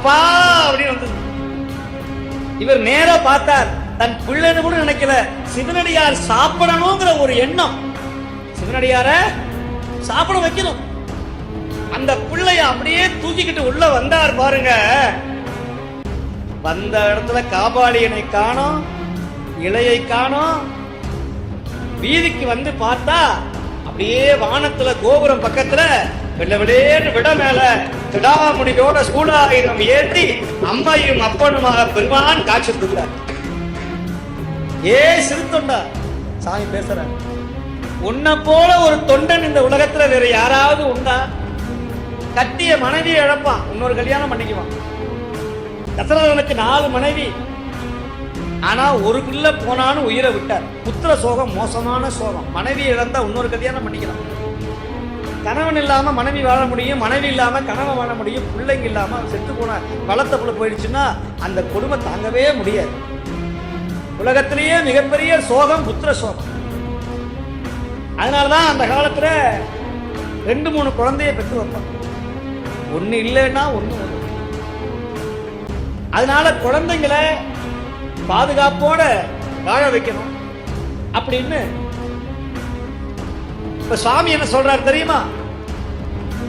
அப்பா அப்படின்னு வந்து இவர் நேரா பார்த்தார். தன் பிள்ளைன்னு கூட நினைக்கல. சிவனடியார் சாப்பிடணுங்கிற ஒரு எண்ணம், சிவனடியார சாப்பிட வைக்கணும். அந்த பிள்ளைய அப்படியே தூக்கிக்கிட்டு உள்ள வந்தார் பாருங்க. வந்த இடத்துல காபாலியனை காணோம், இளையை காணோம். வீதிக்கு வந்து பார்த்தா அப்படியே வானத்துல கோபுரம் பக்கத்துல வெள்ளவிடேன்னு விட மேல திடாமுடியோட சூடாயுதம் ஏற்றி அம்மையும் அப்பனுமாக பெருமான் காட்சி கொடுக்கிறார். ஏ சிறு தொண்டா, சாமி பேசுற, உன்னை போல ஒரு தொண்டன் இந்த உலகத்துல வேற யாராவது உண்டா? கட்டிய மனைவியை இழப்பான், இன்னொரு கல்யாணம் பண்ணிக்குவான். தசரதனுக்கு 4 மனைவி, ஆனா ஒரு பிள்ளை போனான்னு உயிரை விட்டார். புத்திர சோகம் மோசமான சோகம். மனைவி இழந்தா இன்னொரு கல்யாணம் பண்ணிக்கலாம். கணவன் இல்லாம மனைவி வாழ முடியும், மனைவி இல்லாம கணவன் வாழ முடியும். பிள்ளைங்க இல்லாம செத்து போன வளர்த்த புள்ள போயிடுச்சுன்னா அந்த கொடுமை தாங்கவே முடியாது. உலகத்திலேயே மிகப்பெரிய சோகம் புத்திர சோகம். அதனாலதான் அந்த காலத்துல 2-3 குழந்தைய பெற்று வைப்பாங்க. ஒண்ணு இல்லைன்னா ஒண்ணு. அதனால குழந்தைங்களை பாதுகாப்போட வாழ வைக்கணும் அப்படின்னு இப்ப சுவாமி என்ன சொல்றாரு தெரியுமா?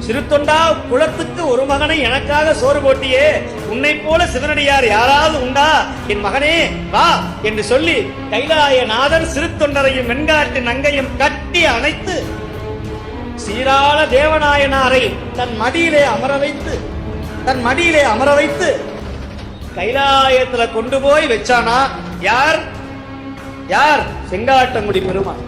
சிறு தொண்டா, குலத்துக்கு ஒரு மகனை எனக்காக சோறு போட்டியே, உன்னை போல சிவனடியார் யாராவது உண்டா? என் மகனே வா என்று சொல்லி கைலாயநாதர் சிறு தொண்டரையும் வெண்காட்டு நங்கையும் கட்டி அணைத்து சீராள தேவநாயனாரை தன் மடியிலே அமர வைத்து கைலாயத்துல கொண்டு போய் வச்சானா? யார்? செங்காட்டங்குடி பெருமான்.